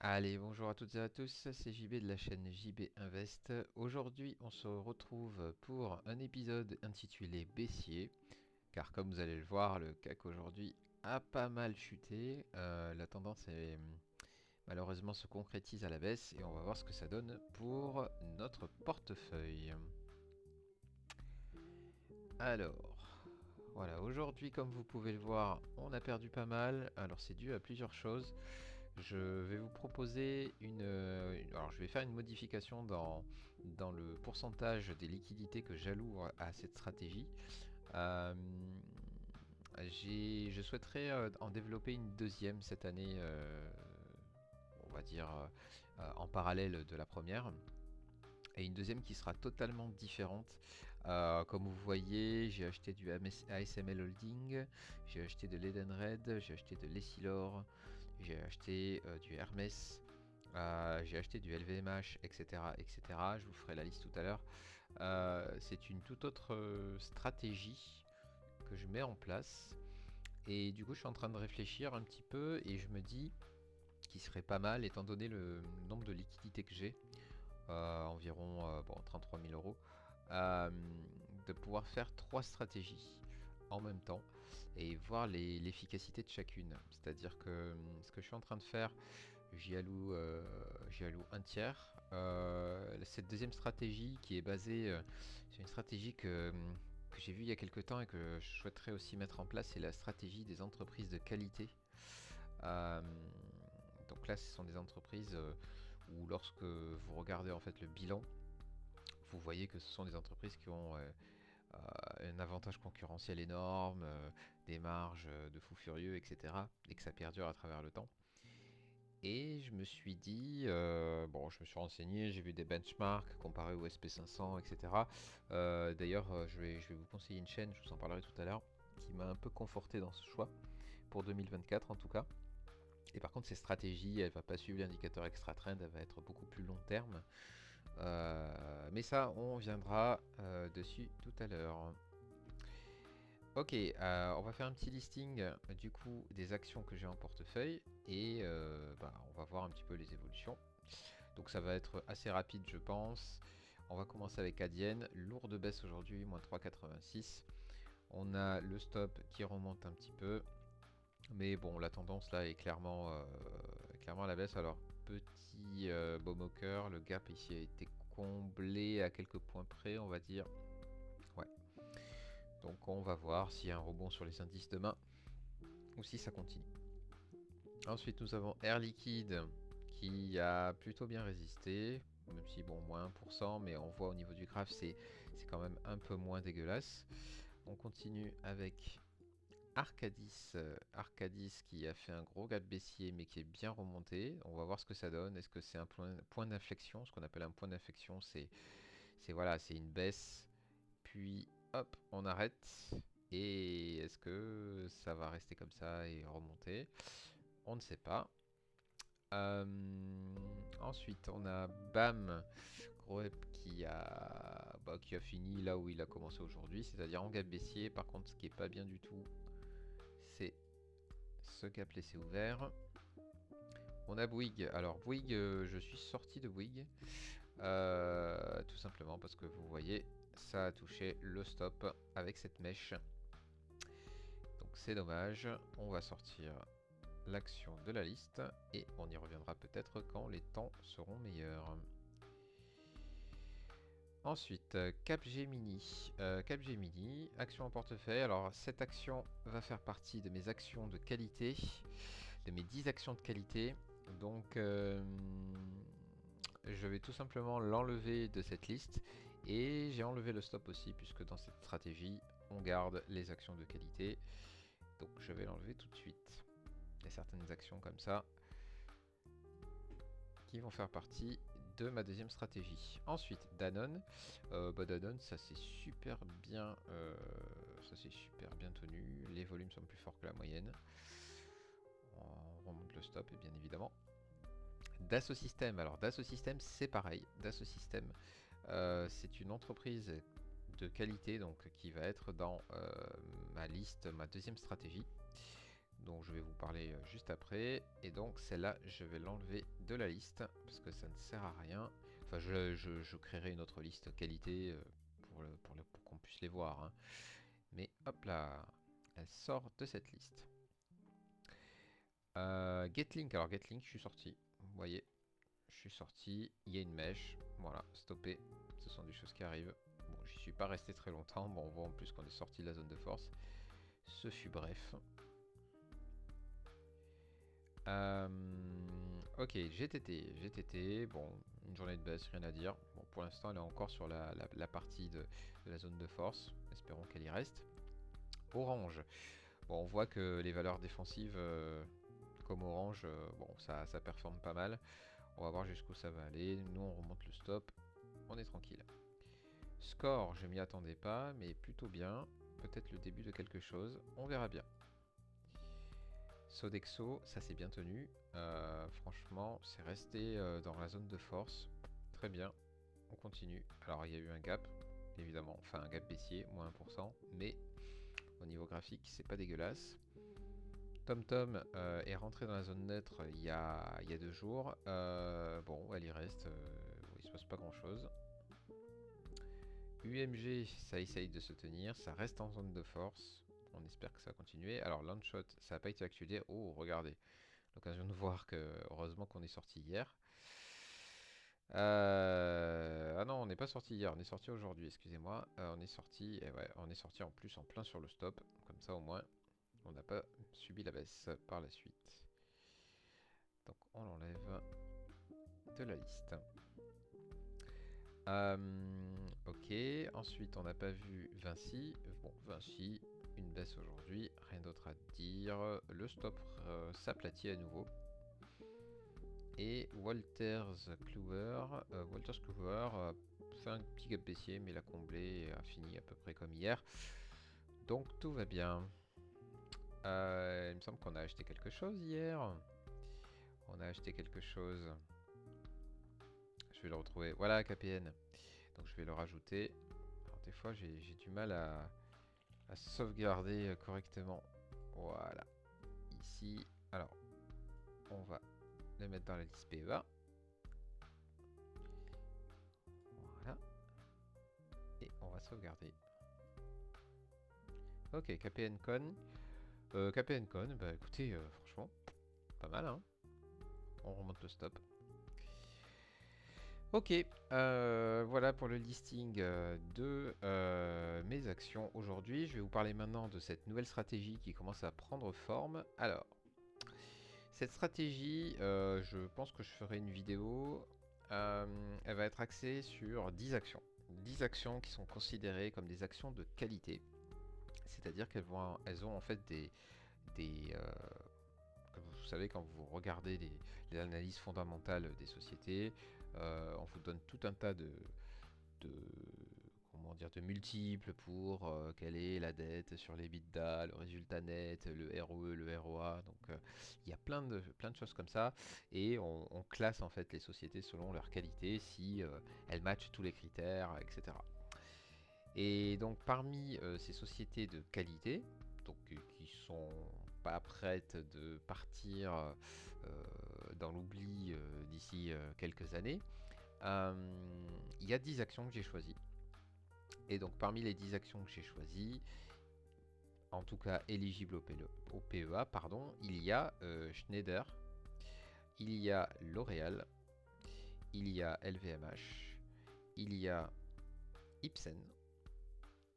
Allez, bonjour à toutes et à tous, c'est JB de la chaîne JB Invest. Aujourd'hui, on se retrouve pour un épisode intitulé Baissier, car comme vous allez le voir, le CAC aujourd'hui a pas mal chuté. La tendance est malheureusement se concrétise à la baisse et on va voir ce que ça donne pour notre portefeuille. Alors, voilà, aujourd'hui, comme vous pouvez le voir, on a perdu pas mal. Alors, c'est dû à plusieurs choses. Je vais vous proposer alors je vais faire une modification dans le pourcentage des liquidités que j'alloue à cette stratégie. Euh, je souhaiterais en développer une deuxième cette année, on va dire en parallèle de la première. Et une deuxième qui sera totalement différente. Comme vous voyez, j'ai acheté du ASML Holding, j'ai acheté de l'Edenred, j'ai acheté de l'Essilor, j'ai acheté du Hermès, j'ai acheté du LVMH, etc., etc. Je vous ferai la liste tout à l'heure. C'est une toute autre stratégie que je mets en place. Et du coup, je suis en train de réfléchir un petit peu et je me dis qu'il serait pas mal, étant donné le nombre de liquidités que j'ai, environ 33 000 euros, euh, de pouvoir faire trois stratégies en même temps et voir l'efficacité de chacune. C'est-à-dire que ce que je suis en train de faire, j'y alloue un tiers. Cette deuxième stratégie qui est basée sur une stratégie que j'ai vue il y a quelques temps et que je souhaiterais aussi mettre en place, c'est la stratégie des entreprises de qualité. Euh, donc là, ce sont des entreprises où lorsque vous regardez en fait le bilan, vous voyez que ce sont des entreprises qui ont un avantage concurrentiel énorme, des marges de fou furieux, etc. Et que ça perdure à travers le temps. Et je me suis dit, bon, je me suis renseigné, j'ai vu des benchmarks comparés au SP500, etc. D'ailleurs, je vais vous conseiller une chaîne, je vous en parlerai tout à l'heure, qui m'a un peu conforté dans ce choix, pour 2024 en tout cas. Et par contre, ces stratégies, elle va pas suivre l'indicateur extra trend, elle va être beaucoup plus long terme. Mais ça, on viendra dessus tout à l'heure. Ok, on va faire un petit listing du coup des actions que j'ai en portefeuille et on va voir un petit peu les évolutions. Donc ça va être assez rapide je pense. On va commencer avec Adyen, lourde baisse aujourd'hui, moins 3,86. On a le stop qui remonte un petit peu. Mais bon, la tendance là est clairement à la baisse. Alors, petit baume au cœur, le gap ici a été comblé à quelques points près, on va dire. Ouais. Donc, on va voir s'il y a un rebond sur les indices demain ou si ça continue. Ensuite, nous avons Air Liquide qui a plutôt bien résisté. Même si, bon, moins 1%, mais on voit au niveau du graphe, c'est quand même un peu moins dégueulasse. On continue avec Arcadis qui a fait un gros gap baissier mais qui est bien remonté. On va voir ce que ça donne. Est-ce que c'est un point d'inflexion? Ce qu'on appelle un point d'inflexion, c'est voilà, c'est une baisse, puis hop, on arrête. Et est-ce que ça va rester comme ça et remonter? On ne sait pas. Ensuite, on a BAM, Groep qui a fini là où il a commencé aujourd'hui, c'est-à-dire en gap baissier. Par contre, ce qui est pas bien du tout, c'est ce gap laissé ouvert. On a Bouygues. Alors Bouygues, je suis sorti de Bouygues. Tout simplement parce que vous voyez, ça a touché le stop avec cette mèche. Donc c'est dommage. On va sortir l'action de la liste et on y reviendra peut-être quand les temps seront meilleurs. Ensuite, Capgemini. Capgemini, action en portefeuille. Alors cette action va faire partie de mes actions de qualité, de mes 10 actions de qualité. Donc je vais tout simplement l'enlever de cette liste et j'ai enlevé le stop aussi puisque dans cette stratégie on garde les actions de qualité. Donc je vais l'enlever tout de suite. Il y a certaines actions comme ça qui vont faire partie de ma deuxième stratégie. Ensuite, Danone. Danone, ça c'est super bien tenu. Les volumes sont plus forts que la moyenne. On remonte le stop, et bien évidemment. Dassault Systèmes. Alors Dassault Systèmes, c'est pareil. Dassault Systèmes, c'est une entreprise de qualité donc qui va être dans ma liste, ma deuxième stratégie. dont je vais vous parler juste après. Et donc celle-là, je vais l'enlever de la liste parce que ça ne sert à rien. Enfin, je créerai une autre liste qualité pour qu'on puisse les voir, hein. Mais hop là, elle sort de cette liste. Getlink, alors Getlink, je suis sorti. Vous voyez, je suis sorti. Il y a une mèche. Voilà, stoppé. Ce sont des choses qui arrivent. Bon, j'y suis pas resté très longtemps. Bon, on voit en plus qu'on est sorti de la zone de force. Ce fut bref. Ok, GTT, bon, une journée de baisse, rien à dire. Bon, pour l'instant, elle est encore sur la partie de la zone de force. Espérons qu'elle y reste. Orange, bon, on voit que les valeurs défensives, comme Orange, bon, ça performe pas mal. On va voir jusqu'où ça va aller. Nous, on remonte le stop. On est tranquille. Score, je m'y attendais pas, mais plutôt bien. Peut-être le début de quelque chose. On verra bien. Sodexo, ça s'est bien tenu. Franchement, c'est resté dans la zone de force. Très bien. On continue. Alors, il y a eu un gap, évidemment. Enfin, un gap baissier, moins 1%. Mais au niveau graphique, c'est pas dégueulasse. TomTom est rentré dans la zone neutre il y a 2 jours. Bon, elle y reste. Il se passe pas grand chose. UMG, ça essaye de se tenir. Ça reste en zone de force. On espère que ça va continuer. Alors, Landshot, ça n'a pas été actualisé. Oh, regardez. L'occasion de voir que, heureusement qu'on est sorti hier. Ah non, on n'est pas sorti hier, on est sorti aujourd'hui, excusez-moi. On est sorti, et ouais, on est sorti en plus en plein sur le stop. Comme ça, au moins, on n'a pas subi la baisse par la suite. Donc, on l'enlève de la liste. Ok, ensuite, on n'a pas vu Vinci. Bon, Vinci, une baisse aujourd'hui, rien d'autre à dire. Le stop s'aplatit à nouveau. Et Walters Kluwer fait un petit gap baissier, mais l'a comblé et a fini à peu près comme hier. Donc tout va bien. Il me semble qu'on a acheté quelque chose hier. On a acheté quelque chose. Je vais le retrouver. Voilà, KPN. Donc je vais le rajouter. Alors des fois j'ai du mal à sauvegarder correctement. Voilà. Ici. Alors, on va le mettre dans la liste PEA. Voilà. Et on va sauvegarder. Ok, KPN Con. KPN Con, bah écoutez, franchement, pas mal, hein. On remonte le stop. Ok, voilà pour le listing de mes actions aujourd'hui. Je vais vous parler maintenant de cette nouvelle stratégie qui commence à prendre forme. Alors, cette stratégie, je pense que je ferai une vidéo. Elle va être axée sur 10 actions. 10 actions qui sont considérées comme des actions de qualité. C'est-à-dire elles ont en fait comme vous savez, quand vous regardez les analyses fondamentales des sociétés, on vous donne tout un tas de, comment dire, de multiples pour quelle est la dette sur l'EBITDA, le résultat net, le ROE, le ROA. Donc il y a plein de choses comme ça et on classe en fait les sociétés selon leur qualité, si elles matchent tous les critères, etc. Et donc parmi ces sociétés de qualité, donc qui sont pas prêtes de partir dans l'oubli d'ici quelques années, il y a 10 actions que j'ai choisies. Et donc parmi les 10 actions que j'ai choisies, en tout cas éligibles au PEA, pardon, il y a Schneider, il y a L'Oréal, il y a LVMH, il y a Ipsen,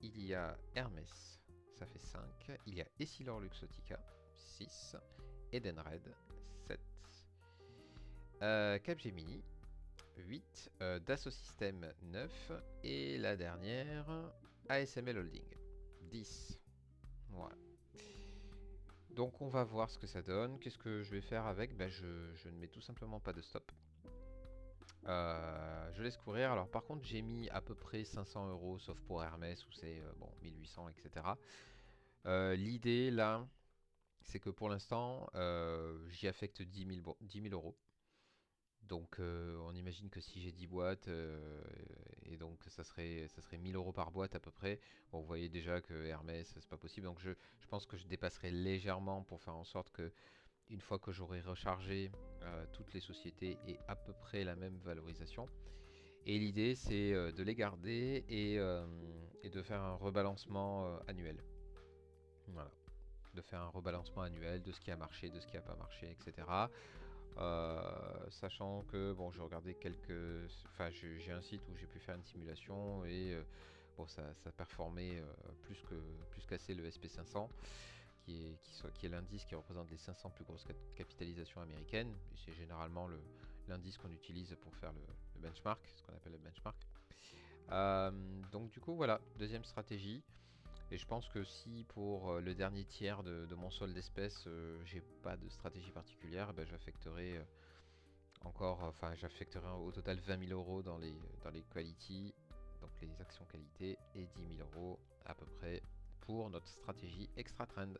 il y a Hermès, ça fait 5. Il y a Essilor Luxottica, 6. Edenred, 7. Capgemini, 8. Dassault Systèmes, 9. Et la dernière, ASML Holding, 10. Voilà. Donc on va voir ce que ça donne. Qu'est-ce que je vais faire avec? Je ne mets tout simplement pas de stop. Je laisse courir. Alors par contre j'ai mis à peu près 500 € sauf pour Hermès où c'est bon 1800 etc. L'idée là c'est que pour l'instant j'y affecte 10 000 €. Donc on imagine que si j'ai 10 boîtes, et donc ça serait 1000 euros par boîte à peu près. Bon, vous voyez déjà que Hermès, c'est pas possible. Donc je pense que je dépasserai légèrement pour faire en sorte que, une fois que j'aurai rechargé toutes les sociétés aient à peu près la même valorisation. Et l'idée, c'est de les garder et de faire un rebalancement annuel. Voilà. De faire un rebalancement annuel de ce qui a marché, de ce qui n'a pas marché, etc. Sachant que bon, j'ai regardé enfin, j'ai un site où j'ai pu faire une simulation et bon, ça performait plus qu'assez le SP500, qui est l'indice qui représente les 500 plus grosses capitalisations américaines. C'est généralement l'indice qu'on utilise pour faire le benchmark, ce qu'on appelle le benchmark. Donc du coup, voilà, deuxième stratégie. Et je pense que si pour le dernier tiers de mon solde d'espèces, j'ai pas de stratégie particulière, ben, j'affecterai au total 20 000 euros dans les quality, donc les actions qualité, et 10 000 euros à peu près pour notre stratégie extra trend.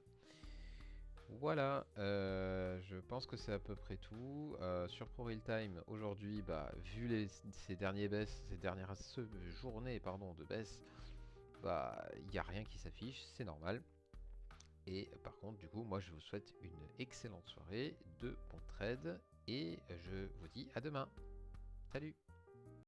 Voilà, je pense que c'est à peu près tout. Sur Pro Real Time, aujourd'hui, bah, vu ces dernières journées de baisse, bah, il n'y a rien qui s'affiche, c'est normal. Et par contre, du coup, moi je vous souhaite une excellente soirée, de bons trades, et je vous dis à demain. Salut!